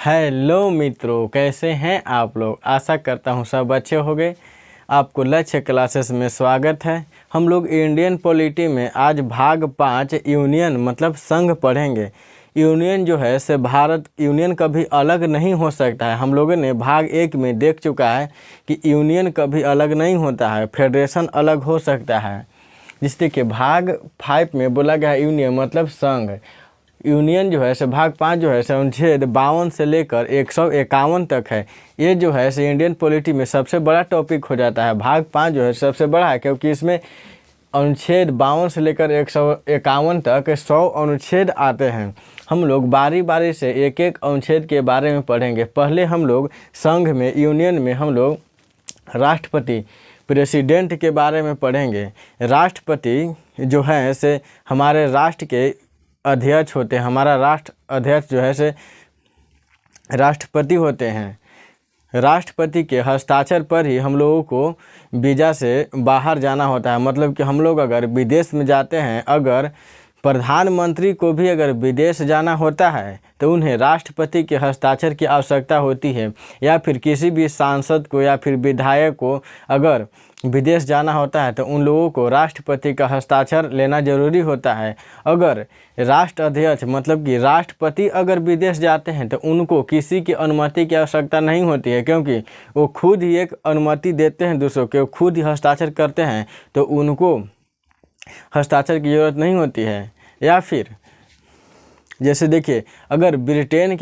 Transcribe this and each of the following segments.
Hello मित्रों, कैसे हैं आप लोग। आशा करता हूं सब अच्छे होंगे। आपको लक्ष्य क्लासेस में स्वागत है। हम लोग इंडियन पॉलिटी में आज भाग 5 यूनियन मतलब संघ पढ़ेंगे। यूनियन जो है से भारत यूनियन कभी अलग नहीं हो सकता है। हम लोगों ने भाग 1 में देख चुका है कि यूनियन कभी अलग नहीं होता है, फेडरेशन अलग हो सकता है। जिससे कि भाग 5 में बोला गया यूनियन मतलब संघ। यूनियन जो है से भाग 5 जो है से अनुच्छेद 52 से लेकर 151 तक है। ये जो है से इंडियन पॉलिटी में सबसे बड़ा टॉपिक हो जाता है। भाग 5 जो है सबसे बड़ा है क्योंकि इसमें अनुच्छेद 52 से लेकर 151 तक 100 अनुच्छेद आते हैं। हम लोग बारी बारी से एक एक अनुच्छेद के बारे में पढ़ेंगे। पहले हम लोग संघ में यूनियन में हम लोग राष्ट्रपति प्रेसिडेंट के बारे में पढ़ेंगे। राष्ट्रपति जो है से हमारे राष्ट्र के अध्यक्ष होते हैं। हमारा राष्ट्र अध्यक्ष जो है से राष्ट्रपति होते हैं। राष्ट्रपति के हस्ताक्षर पर ही हम लोगों को वीज़ा से बाहर जाना होता है। मतलब कि हम लोग अगर विदेश में जाते हैं, अगर प्रधानमंत्री को भी अगर विदेश जाना होता है तो उन्हें राष्ट्रपति के हस्ताक्षर की आवश्यकता होती है। या फिर किसी भी सांसद को या फिर विधायक को अगर विदेश जाना होता है तो उन लोगों को राष्ट्रपति का हस्ताक्षर लेना जरूरी होता है। अगर राष्ट्र अध्यक्ष मतलब कि राष्ट्रपति अगर विदेश जाते हैं तो उनको किसी की अनुमति की आवश्यकता नहीं होती है, क्योंकि वो खुद ही एक अनुमति देते हैं दूसरों के, खुद ही हस्ताक्षर करते हैं, तो उनको हस्ताक्षर की ज़रूरत नहीं होती है। या फिर जैसे देखिए, अगर ब्रिटेन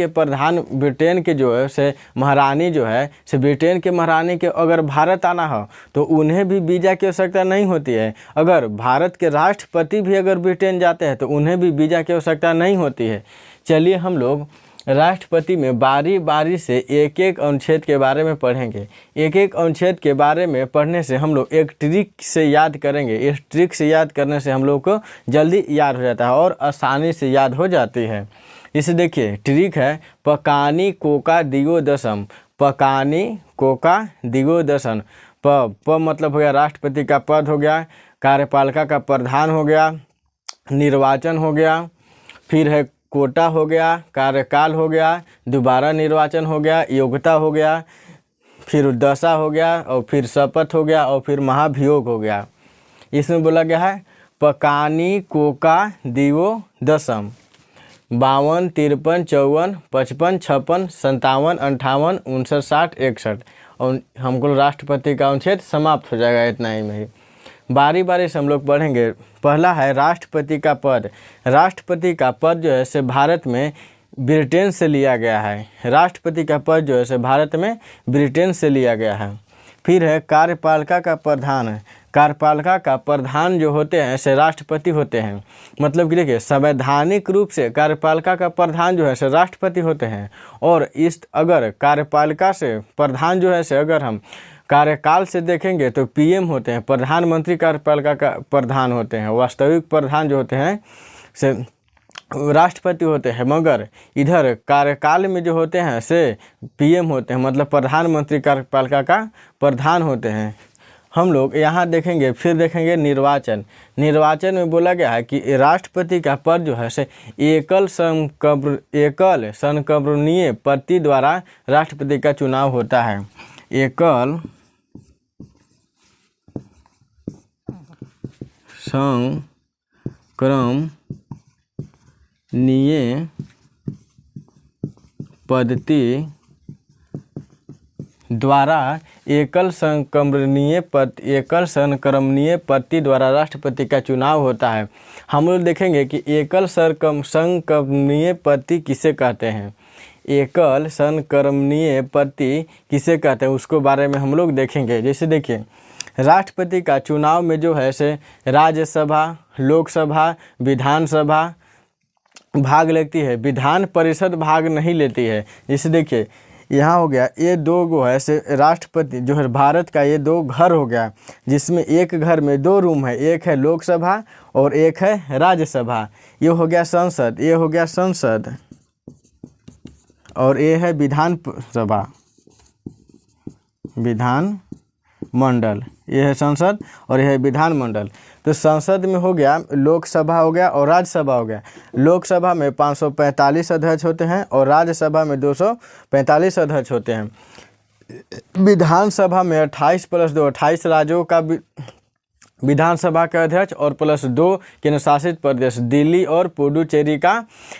के जो है से महारानी जो है से ब्रिटेन के महारानी के अगर भारत आना हो तो उन्हें भी वीज़ा की आवश्यकता नहीं होती है। अगर भारत के राष्ट्रपति भी अगर ब्रिटेन जाते हैं तो उन्हें भी वीज़ा की आवश्यकता नहीं होती है। चलिए हम लोग राष्ट्रपति में बारी बारी से एक एक अनुच्छेद के बारे में पढ़ेंगे। एक एक अनुच्छेद के बारे में पढ़ने से हम लोग एक ट्रिक से याद करेंगे। इस ट्रिक से याद करने से हम लोग को जल्दी याद हो जाता है और आसानी से याद हो जाती है। इसे देखिए, ट्रिक है पकानी कोका दिगो दशम। पकानी कोका दिगो दशम। प मतलब हो गया राष्ट्रपति का पद हो गया, कार्यपालिका का प्रधान हो गया, निर्वाचन हो गया, फिर है कोटा हो गया, कार्यकाल हो गया, दोबारा निर्वाचन हो गया, योग्यता हो गया, फिर दशा हो गया, और फिर शपथ हो गया, और फिर महाभियोग हो गया। इसमें बोला गया है पकानी कोका दिवो दशम। 52, 53, 54, 55, 56, 57, 58, 59, 60, 61 और हमको राष्ट्रपति का अनुच्छेद समाप्त हो जाएगा इतना ही में ही। बारी बारी से हम लोग पढ़ेंगे। पहला है राष्ट्रपति का पद। राष्ट्रपति का पद जो है से भारत में ब्रिटेन से लिया गया है। राष्ट्रपति का पद जो है से भारत में ब्रिटेन से लिया गया है। फिर है कार्यपालिका का प्रधान। कार्यपालिका का प्रधान जो होते हैं ऐसे राष्ट्रपति होते हैं। मतलब कि देखिए, संवैधानिक रूप से कार्यपालिका का प्रधान जो है से राष्ट्रपति होते हैं। और इस अगर कार्यपालिका से प्रधान जो है से अगर हम कार्यकाल से देखेंगे तो पीएम होते हैं, प्रधानमंत्री कार्यपालिका का प्रधान होते हैं। वास्तविक प्रधान जो होते हैं से राष्ट्रपति होते हैं, मगर इधर कार्यकाल में जो होते हैं से पीएम होते हैं, मतलब प्रधानमंत्री कार्यपालिका का प्रधान होते हैं। हम लोग यहाँ देखेंगे, फिर देखेंगे निर्वाचन। निर्वाचन में बोला गया है कि राष्ट्रपति का पद जो है से एकल संक्रमणीय पद्धति द्वारा राष्ट्रपति का चुनाव होता है। एकल संक्रमणीय पद्धति द्वारा एकल संक्रमणीय पद्धति द्वारा राष्ट्रपति का चुनाव होता है। हम लोग देखेंगे कि एकल संक्रमणीय पद्धति किसे कहते हैं। एकल संक्रमणीय पद्धति किसे कहते हैं उसको बारे में हम लोग देखेंगे। जैसे देखिए, राष्ट्रपति का चुनाव में जो है से राज्यसभा, लोकसभा, विधानसभा भाग लेती है, विधान परिषद भाग नहीं लेती है। जैसे देखिए, यहाँ हो गया ये दो गो है से राष्ट्रपति जो है भारत का, ये दो घर हो गया, जिसमें एक घर में 2 रूम है, एक है लोकसभा और एक है राज्यसभा। ये हो गया संसद, ये हो गया संसद, और ये है विधान सभा, विधान मंडल, ये है संसद और यह है विधानमंडल। तो संसद में हो गया, लोकसभा हो गया और राज्यसभा हो गया। लोकसभा में 545 अध्यक्ष होते हैं और राज्यसभा में 245 अध्यक्ष होते हैं। विधानसभा में 28 + 2 28 राज्यों का विधानसभा का अध्यक्ष और +2 केंद्र शासित प्रदेश दिल्ली और पुडुचेरी का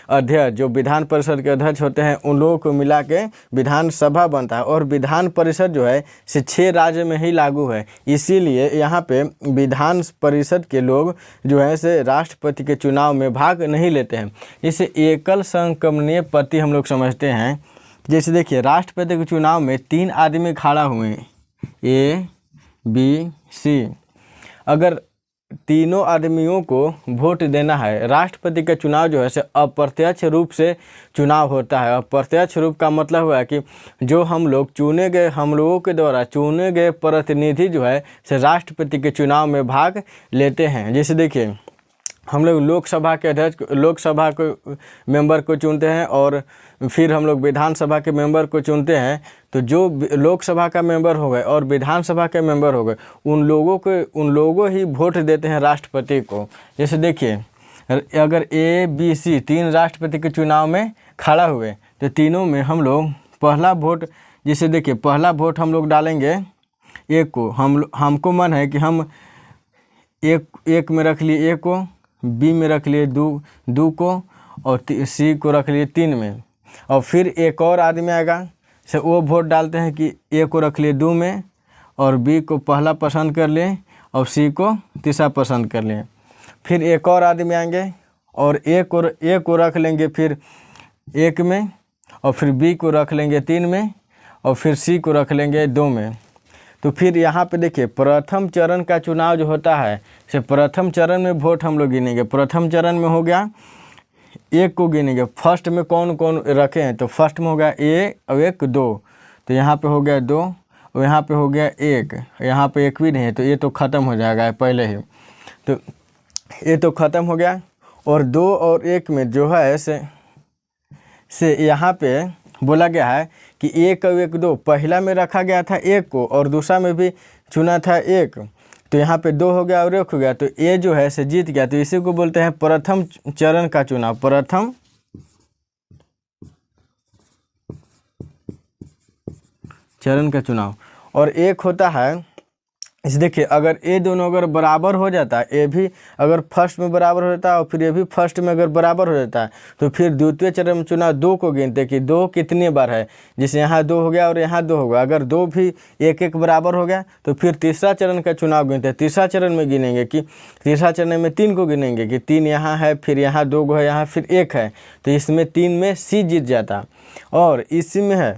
अध्यक्ष, जो विधान परिषद के अध्यक्ष होते हैं, उन लोगों को मिला के विधानसभा बनता है। और विधान परिषद जो है से 6 राज्य में ही लागू है, इसीलिए यहाँ पे विधान परिषद के लोग जो है से राष्ट्रपति के चुनाव में भाग नहीं लेते हैं। इसे एकल संक्रमणीय पति हम लोग समझते हैं। जैसे देखिए, राष्ट्रपति के चुनाव में 3 आदमी खड़ा हुए, A, B, C। अगर तीनों आदमियों को वोट देना है, राष्ट्रपति का चुनाव जो है से अप्रत्यक्ष रूप से चुनाव होता है। अप्रत्यक्ष रूप का मतलब हुआ कि जो हम लोगों के द्वारा चुने गए प्रतिनिधि जो है से राष्ट्रपति के चुनाव में भाग लेते हैं। जैसे देखिए, हम लोग लोकसभा के अध्यक्ष, लोकसभा को मेंबर को चुनते हैं और फिर हम लोग विधानसभा के मेंबर को चुनते हैं। तो जो लोकसभा का मेंबर हो गए और विधानसभा के मेंबर हो गए, उन लोगों ही वोट देते हैं राष्ट्रपति को। जैसे देखिए, अगर A, B, C 3 राष्ट्रपति के चुनाव में खड़ा हुए तो तीनों में हम लोग पहला वोट, जैसे देखिए पहला वोट हम लोग डालेंगे A को। हमको मन है कि हम एक में रख लिए A को, B में रख लिए 2 को और C को रख लिए 3 में। और फिर एक और आदमी आएगा से वो वोट डालते हैं कि A को रख लिए 2 में और B को पहला पसंद कर लिए और C को तीसरा पसंद कर लिए। फिर एक और आदमी आएंगे और A को रख लेंगे फिर 1 में और फिर B को रख लेंगे 3 में और फिर C को रख लेंगे 2 में। तो फिर यहाँ पे देखिए, प्रथम चरण का चुनाव जो होता है से प्रथम चरण में वोट हम लोग गिनेंगे। प्रथम चरण में हो गया 1 को गिनेंगे। फर्स्ट में कौन कौन रखे हैं, तो फर्स्ट में हो गया A और 1 2, तो यहाँ पे हो गया 2 और यहाँ पे हो गया 1, यहाँ पे 1 भी नहीं है तो ये तो ख़त्म हो जाएगा पहले ही। तो ये तो ख़त्म हो गया। और 2 और 1 में जो है से यहाँ पे बोला गया है कि 1 और 1 2, पहला में रखा गया था 1 को और दूसरा में भी चुना था 1, तो यहाँ पे 2 हो गया और 1 हो गया, तो A जो है से जीत गया। तो इसी को बोलते हैं प्रथम चरण का चुनाव, प्रथम चरण का चुनाव। और एक होता है, इस देखिए, अगर ये दोनों अगर बराबर हो जाता है, ए भी अगर फर्स्ट में बराबर हो जाता है और फिर ये भी फर्स्ट में अगर बराबर हो जाता है, तो फिर द्वितीय चरण में चुनाव 2 को गिनते कि 2 कितनी बार है। जैसे यहाँ 2 हो गया और यहाँ 2 हो गया, अगर 2 भी 1 बराबर हो गया तो फिर तीसरा चरण का चुनाव गिनते हैं। तीसरा चरण में गिनेंगे कि तीसरा चरण में 3 को गिनेंगे कि 3 यहाँ है, फिर यहाँ 2 है, यहाँ फिर 1 है, तो इसमें 3 में C जीत जाता। और इसी में है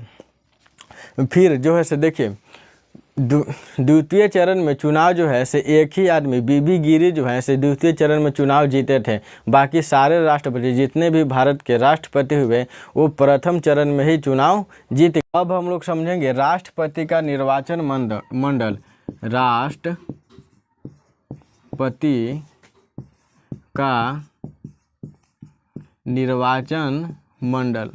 फिर जो है से देखिए, द्वितीय चरण में चुनाव जो है से एक ही आदमी बीबी गिरी जो है से द्वितीय चरण में चुनाव जीते थे। बाकी सारे राष्ट्रपति जितने भी भारत के राष्ट्रपति हुए वो प्रथम चरण में ही चुनाव जीते। अब हम लोग समझेंगे राष्ट्रपति का निर्वाचन मंडल। राष्ट्रपति का निर्वाचन मंडल।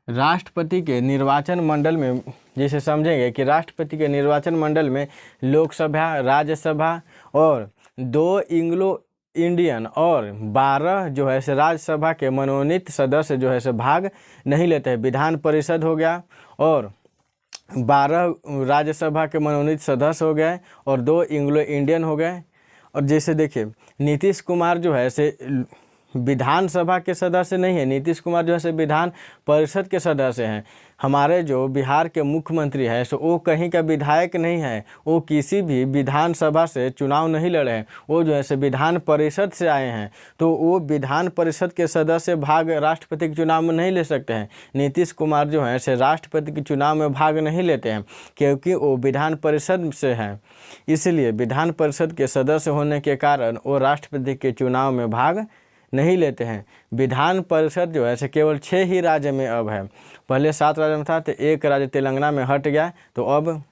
राष्ट्रपति के निर्वाचन मंडल में जैसे समझेंगे कि राष्ट्रपति के निर्वाचन मंडल में लोकसभा, राज्यसभा और 2 एंग्लो इंडियन और 12 जो है से राज्यसभा के मनोनीत सदस्य जो है से भाग नहीं लेते हैं। विधान परिषद हो गया और 12 राज्यसभा के मनोनीत सदस्य हो गए और 2 एंग्लो इंडियन हो गए। और जैसे देखिए, नीतीश कुमार जो है से विधानसभा के सदस्य नहीं है, नीतीश कुमार जो है से विधान परिषद के सदस्य हैं। हमारे जो बिहार के मुख्यमंत्री हैं सो वो कहीं का विधायक नहीं है, वो किसी भी विधानसभा से चुनाव नहीं लड़े हैं, वो जो है से विधान परिषद से आए हैं। तो वो विधान परिषद के सदस्य भाग राष्ट्रपति के चुनाव में नहीं ले सकते हैं। नीतीश कुमार जो है से राष्ट्रपति के चुनाव में भाग नहीं लेते हैं क्योंकि वो विधान परिषद से हैं। इसलिए विधान परिषद के सदस्य होने के कारण वो राष्ट्रपति के चुनाव में भाग नहीं लेते हैं। विधान परिषद जो है से केवल 6 ही राज्य में अब है। पहले 7 राज्य में था तो 1 राज्य तेलंगाना में हट गया, तो अब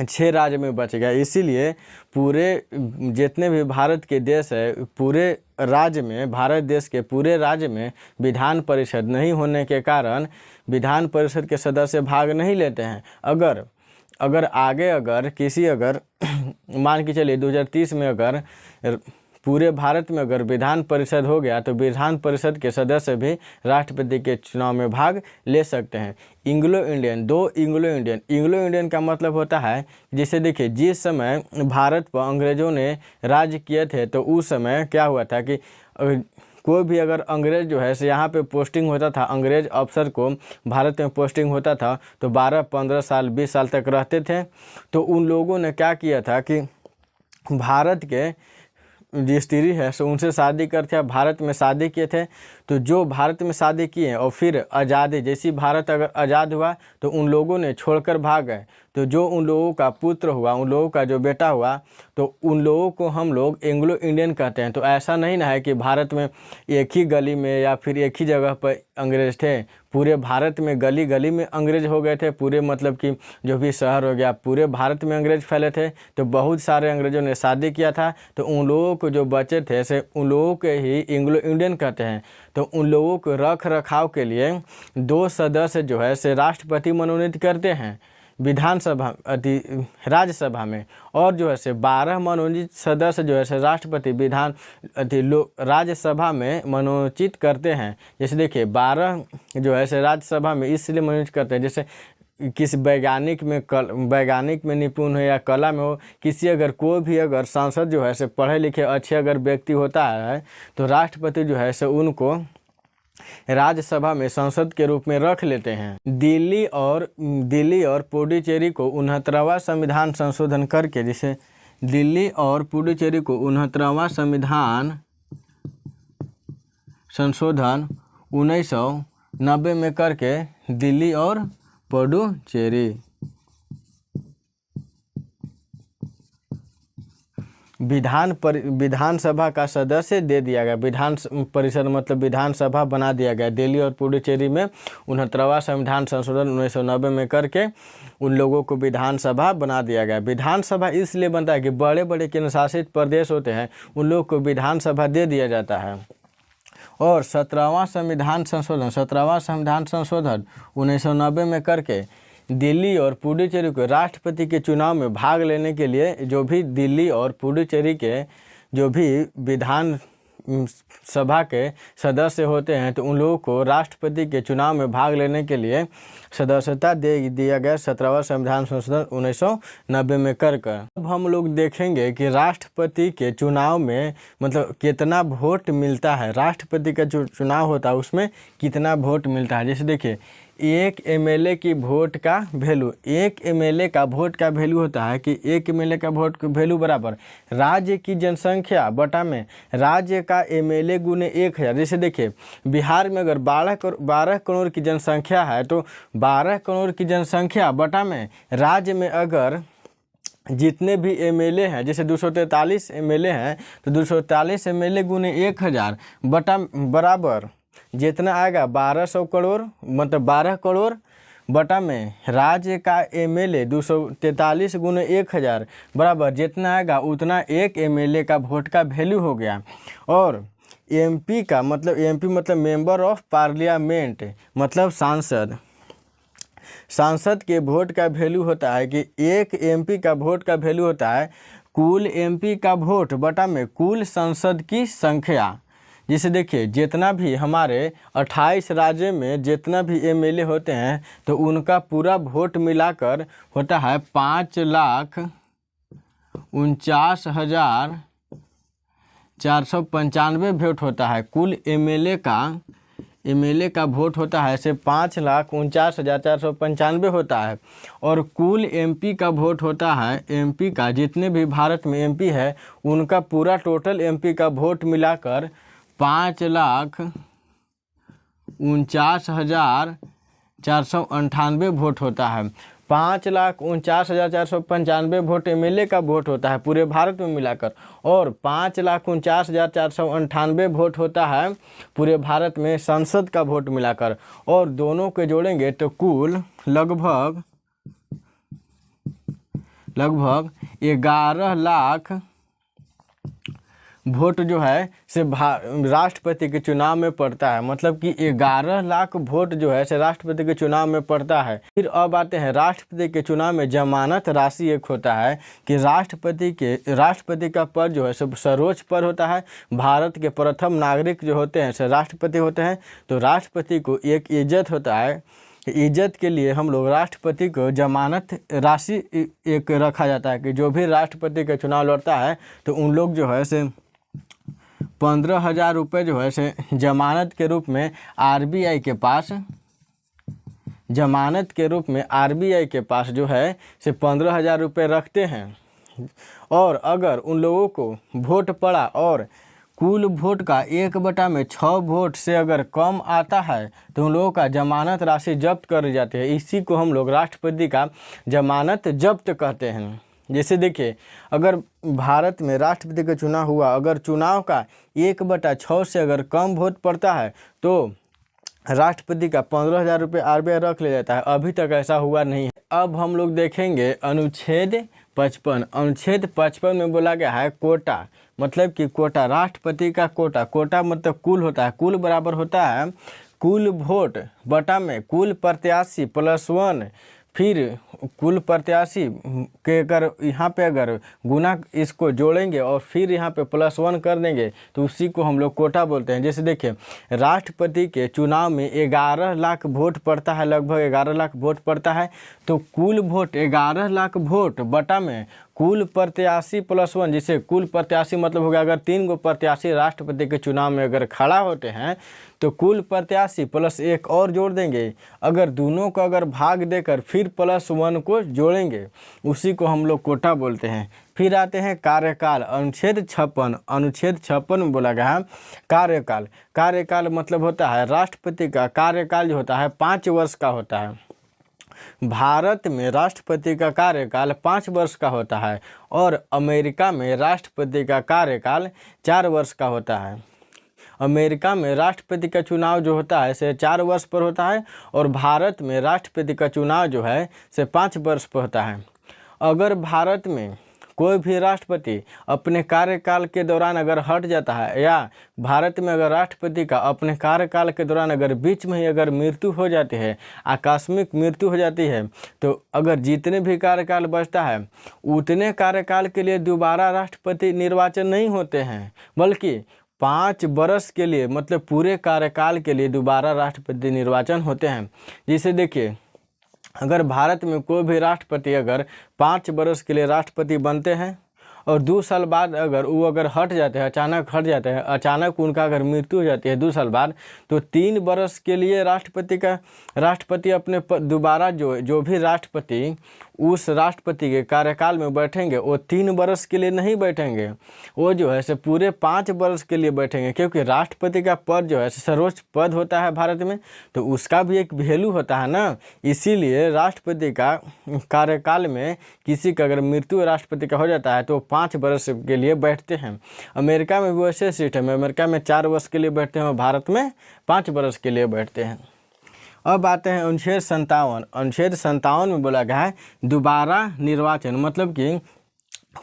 6 राज्य में बच गया। इसीलिए पूरे जितने भी भारत के देश है, पूरे राज्य में, भारत देश के पूरे राज्य में विधान परिषद नहीं होने के कारण विधान परिषद के सदस्य भाग नहीं लेते हैं। अगर अगर आगे अगर किसी अगर मान के चलिए 2030 में अगर पूरे भारत में अगर विधान परिषद हो गया तो विधान परिषद के सदस्य भी राष्ट्रपति के चुनाव में भाग ले सकते हैं। इंग्लो इंडियन, दो इंग्लो इंडियन, इंग्लो इंडियन का मतलब होता है जैसे देखिए जिस समय भारत पर अंग्रेज़ों ने राज्य किए थे तो उस समय क्या हुआ था कि कोई भी अगर अंग्रेज़ जो है से यहाँ पे पोस्टिंग होता था, अंग्रेज़ अफसर को भारत में पोस्टिंग होता था तो 12-15 साल 20 साल तक रहते थे। तो उन लोगों ने क्या किया था कि भारत के जो स्त्री है सो उनसे शादी करते हैं, भारत में शादी किए थे। तो जो भारत में शादी किए और फिर आज़ादी जैसी भारत अगर आज़ाद हुआ तो उन लोगों ने छोड़कर भाग गए। तो जो उन लोगों का पुत्र हुआ, उन लोगों का जो बेटा हुआ, तो उन लोगों को हम लोग एंग्लो इंडियन कहते हैं। तो ऐसा नहीं ना है कि भारत में एक ही गली में या फिर एक ही जगह पर अंग्रेज़ थे, पूरे भारत में गली गली में अंग्रेज़ हो गए थे। पूरे मतलब कि जो भी शहर हो गया पूरे भारत में अंग्रेज़ फैले थे। तो बहुत सारे अंग्रेज़ों ने शादी किया था, तो उन लोगों को जो बचे थे से उन लोगों के ही एंग्लो इंडियन कहते हैं। तो उन लोगों को रख रखाव के लिए 2 सदस्य जो है से राष्ट्रपति मनोनीत करते हैं विधानसभा राज्यसभा में, और जो है से 12 मनोनीत सदस्य जो है से राष्ट्रपति राज्यसभा में मनोनीत करते हैं। जैसे देखिए 12 जो है से राज्यसभा में इसलिए मनोनीत करते हैं जैसे किसी वैज्ञानिक में निपुण हो या कला में हो, किसी अगर कोई भी अगर सांसद जो है से पढ़े लिखे अच्छे अगर व्यक्ति होता है तो राष्ट्रपति जो है से उनको राज्यसभा में संसद के रूप में रख लेते हैं। दिल्ली और पुडुचेरी को 69वां संविधान संशोधन करके, जिसे दिल्ली और पुडुचेरी को 69वां संविधान संशोधन 1990 में करके दिल्ली और पुडुचेरी विधानसभा का सदस्य दे दिया गया। विधान परिषद मतलब विधानसभा बना दिया गया। दिल्ली और पुडुचेरी में 69वां संविधान संशोधन 1990 में करके उन लोगों को विधानसभा बना दिया गया। विधानसभा इसलिए बनता है कि बड़े बड़े केंद्र शासित प्रदेश होते हैं, उन लोगों को विधानसभा दे दिया जाता है। और 17वां संविधान संशोधन 1990 में करके दिल्ली और पुडुचेरी को राष्ट्रपति के चुनाव में भाग लेने के लिए जो भी दिल्ली और पुडुचेरी के जो भी विधान सभा के सदस्य होते हैं तो उन लोगों को राष्ट्रपति के चुनाव में भाग लेने के लिए सदस्यता दे दिया गया 17वां संविधान संशोधन 1990 में कर। अब हम लोग देखेंगे कि राष्ट्रपति के चुनाव में मतलब कितना वोट मिलता है। राष्ट्रपति का जो चुनाव होता है उसमें कितना वोट मिलता है। जैसे देखिए एक एमएलए की वोट का वैल्यू, एक एमएलए का वोट का वैल्यू होता है कि एक एमएलए का वोट का वैल्यू बराबर राज्य की जनसंख्या बटा में राज्य का एमएलए गुने 1000। जैसे देखिए बिहार में अगर 12 करोड़ की जनसंख्या है तो 12 करोड़ की जनसंख्या बटा में राज्य में अगर जितने भी एमएलए हैं, जैसे 243 एमएलए हैं तो 243 एमएलए गुने 1000 बटा बराबर जितना आएगा 1200 करोड़ मतलब 12 करोड़ बटा में राज्य का एमएलए 243 गुने 1000 बराबर जितना आएगा उतना एक एमएलए का वोट का वैल्यू हो गया। और एमपी का मतलब एमपी मतलब मेंबर ऑफ पार्लियामेंट मतलब सांसद के वोट का वैल्यू होता है कि एक एमपी का वोट का वैल्यू होता है कुल एमपी का वोट बटा में कुल संसद की संख्या। जिसे देखिए जितना भी हमारे 28 राज्य में जितना भी एमएलए होते हैं तो उनका पूरा वोट मिलाकर होता है 5,49,495 वोट होता है। कुल एमएलए का वोट होता है से 5,49,495 होता है। और कुल एमपी का वोट होता है, एमपी का जितने भी भारत में एमपी है उनका पूरा टोटल एमपी का वोट मिलाकर 5,49,498 वोट होता है। 5,49,495 वोट एमएलए का वोट होता है पूरे भारत में मिलाकर, और 5,49,498 वोट होता है पूरे भारत में संसद का वोट मिलाकर। और दोनों के जोड़ेंगे तो कुल लगभग 11,00,00,000 वोट जो है से राष्ट्रपति के चुनाव में पड़ता है, मतलब कि 11 लाख वोट जो है से राष्ट्रपति के चुनाव में पड़ता है। फिर अब आते हैं राष्ट्रपति के चुनाव में जमानत राशि एक होता है कि राष्ट्रपति का पद जो है सर्वोच्च पद होता है। भारत के प्रथम नागरिक जो होते हैं से राष्ट्रपति होते हैं। तो राष्ट्रपति को एक इज्जत होता है, इज्जत के लिए हम लोग राष्ट्रपति को जमानत राशि एक रखा जाता है कि जो भी राष्ट्रपति का चुनाव लड़ता है तो उन लोग जो है से 15,000 रुपये जो है से जमानत के रूप में आरबीआई के पास जो है से 15,000 रुपये रखते हैं। और अगर उन लोगों को वोट पड़ा और कुल वोट का 1/6 वोट से अगर कम आता है तो उन लोगों का जमानत राशि जब्त कर दी जाती है। इसी को हम लोग राष्ट्रपति का जमानत जब्त कहते हैं। जैसे देखिए, अगर भारत में राष्ट्रपति का चुनाव हुआ, अगर चुनाव का 1/6 से अगर कम वोट पड़ता है तो राष्ट्रपति का 15,000 रुपये आरबीआई रख ले जाता है। अभी तक ऐसा हुआ नहीं है। अब हम लोग देखेंगे अनुच्छेद 55। अनुच्छेद 55 में बोला गया है कोटा, मतलब कि कोटा, राष्ट्रपति का कोटा मतलब कुल होता है। कुल बराबर होता है कुल वोट बटा में कुल प्रत्याशी +1, फिर कुल प्रत्याशी के अगर यहाँ पे अगर गुना इसको जोड़ेंगे और फिर यहाँ पे +1 कर देंगे तो उसी को हम लोग कोटा बोलते हैं। जैसे देखिए, राष्ट्रपति के चुनाव में 11 लाख वोट पड़ता है, लगभग 11 लाख वोट पड़ता है। तो कुल वोट 11 लाख वोट बटा में कुल प्रत्याशी +1, जिसे कुल प्रत्याशी मतलब हो गया, अगर 3 गो प्रत्याशी राष्ट्रपति के चुनाव में अगर खड़ा होते हैं तो कुल प्रत्याशी +1 और जोड़ देंगे। अगर दोनों को अगर भाग देकर फिर +1 को जोड़ेंगे, उसी को हम लोग कोटा बोलते हैं। फिर आते हैं कार्यकाल। अनुच्छेद 56 में बोला गया है कार्यकाल मतलब होता है राष्ट्रपति का कार्यकाल जो होता है 5 वर्ष का होता है। भारत में राष्ट्रपति का कार्यकाल 5 वर्ष का होता है और अमेरिका में राष्ट्रपति का कार्यकाल 4 वर्ष का होता है। अमेरिका में राष्ट्रपति का चुनाव जो होता है से 4 वर्ष पर होता है और भारत में राष्ट्रपति का चुनाव जो है से 5 वर्ष पर होता है। अगर भारत में कोई भी राष्ट्रपति अपने कार्यकाल के दौरान अगर हट जाता है, या भारत में अगर राष्ट्रपति का अपने कार्यकाल के दौरान अगर बीच में ही अगर मृत्यु हो जाती है, आकस्मिक मृत्यु हो जाती है, तो अगर जितने भी कार्यकाल बचता है उतने कार्यकाल के लिए दोबारा राष्ट्रपति निर्वाचन नहीं होते हैं, बल्कि 5 वर्ष के लिए मतलब पूरे कार्यकाल के लिए दोबारा राष्ट्रपति निर्वाचन होते हैं। जैसे देखिए, अगर भारत में कोई भी राष्ट्रपति अगर 5 वर्ष के लिए राष्ट्रपति बनते हैं और 2 साल बाद अगर वो अगर हट जाते हैं, अचानक उनका अगर मृत्यु हो जाती है 2 साल बाद, तो 3 वर्ष के लिए राष्ट्रपति अपने दोबारा जो भी राष्ट्रपति उस राष्ट्रपति के कार्यकाल में बैठेंगे वो 3 वर्ष के लिए नहीं बैठेंगे, वो जो है से पूरे 5 वर्ष के लिए बैठेंगे। क्योंकि राष्ट्रपति का पद जो है सर्वोच्च पद होता है भारत में, तो उसका भी एक वैल्यू होता है ना। इसीलिए राष्ट्रपति का कार्यकाल में किसी का अगर मृत्यु राष्ट्रपति का हो जाता है तो 5 वर्ष के लिए बैठते हैं। अमेरिका में भी वैसे सिस्टम है, अमेरिका में 4 वर्ष के लिए बैठते हैं और भारत में 5 वर्ष के लिए बैठते हैं। अब आते हैं अनुच्छेद 57। अनुच्छेद 57 में बोला गया है दोबारा निर्वाचन, मतलब कि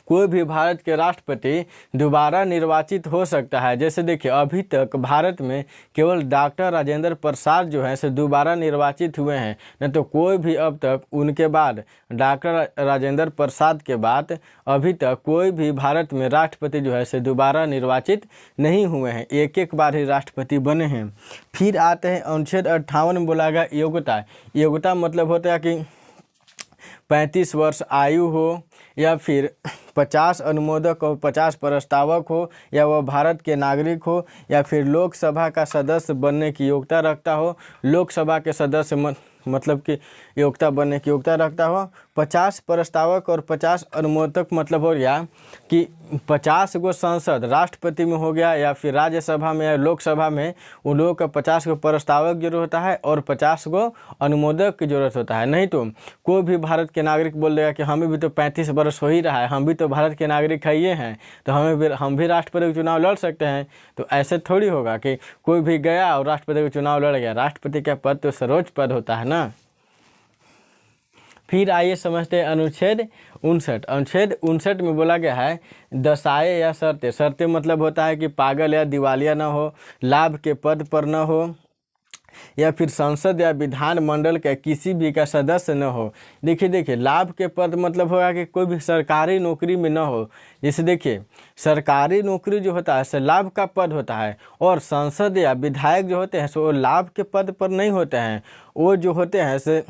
कोई भी भारत के राष्ट्रपति दोबारा निर्वाचित हो सकता है। जैसे देखिए, अभी तक भारत में केवल डॉक्टर राजेंद्र प्रसाद जो है से दोबारा निर्वाचित हुए हैं, नहीं तो कोई भी अब तक उनके बाद डॉक्टर राजेंद्र प्रसाद के बाद अभी तक कोई भी भारत में राष्ट्रपति जो है से दोबारा निर्वाचित नहीं हुए हैं, एक बार ही राष्ट्रपति बने हैं। फिर आते हैं अनुच्छेद 58 में बोला गया योग्यता मतलब होता है कि 35 वर्ष आयु हो, या फिर 50 अनुमोदक और 50 प्रस्तावक हो, या वह भारत के नागरिक हो, या फिर लोकसभा का सदस्य बनने की योग्यता रखता हो। लोकसभा के सदस्य मतलब कि योग्यता बनने की योग्यता रखता हो। 50 प्रस्तावक और 50 अनुमोदक मतलब हो गया कि 50 गो सांसद राष्ट्रपति में हो गया, या फिर राज्यसभा में या लोकसभा में उन लोगों का 50 गो प्रस्तावक की जरूरत होता है और 50 गो अनुमोदक की जरूरत होता है। नहीं तो कोई भी भारत के नागरिक बोल देगा कि हमें भी तो 35 वर्ष हो ही रहा है, हम भी तो भारत के नागरिक है ये हैं, तो हम भी राष्ट्रपति का चुनाव लड़ सकते हैं। तो ऐसे थोड़ी होगा कि कोई भी गया और राष्ट्रपति का चुनाव लड़ गया। राष्ट्रपति का पद तो सर्वोच्च पद होता है ना। फिर आइए समझते हैं अनुच्छेद 59। अनुच्छेद 59 में बोला गया है दशाएं या शर्तें। शर्तें मतलब होता है कि पागल या दिवालिया न हो, लाभ के पद पर न हो, या फिर संसद या विधान मंडल का किसी भी का सदस्य न हो। देखिए लाभ के पद मतलब होगा कि कोई भी सरकारी नौकरी में न हो। जैसे देखिए सरकारी नौकरी जो होता है सो लाभ का पद होता है, और सांसद या विधायक जो होते हैं सो वो लाभ के पद पर नहीं होते हैं, वो जो होते हैं से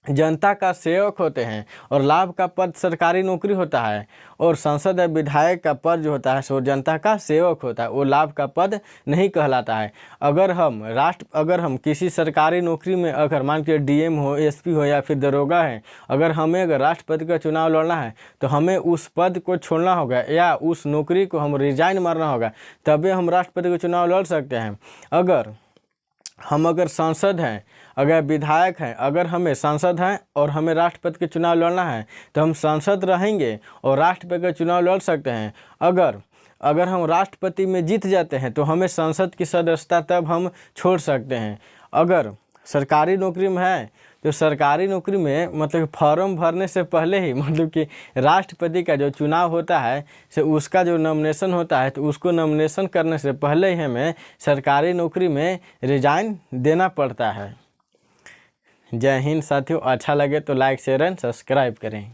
जनता का सेवक होते हैं। और लाभ का पद सरकारी नौकरी होता है, और सांसद या विधायक का पद जो होता है सो जनता का सेवक होता है, वो लाभ का पद नहीं कहलाता है। अगर हम किसी सरकारी नौकरी में अगर मान के डीएम हो, एसपी हो या फिर दरोगा है, अगर राष्ट्रपति का चुनाव लड़ना है तो हमें उस पद को छोड़ना होगा या उस नौकरी को हम रिजाइन मारना होगा, तभी हम राष्ट्रपति का चुनाव लड़ सकते हैं। अगर सांसद हैं, अगर विधायक हैं, अगर हमें सांसद हैं और हमें राष्ट्रपति के चुनाव लड़ना है तो हम सांसद रहेंगे और राष्ट्रपति का चुनाव लड़ सकते हैं। अगर हम राष्ट्रपति में जीत जाते हैं तो हमें संसद की सदस्यता तब हम छोड़ सकते हैं। अगर सरकारी नौकरी में है तो सरकारी नौकरी में मतलब फॉर्म भरने से पहले ही मतलब कि राष्ट्रपति का जो चुनाव होता है से उसका जो नॉमिनेशन होता है, तो उसको नॉमिनेशन करने से पहले ही हमें सरकारी नौकरी में रिजाइन देना पड़ता है। जय हिंद साथियों, अच्छा लगे तो लाइक शेयर एंड सब्सक्राइब करें।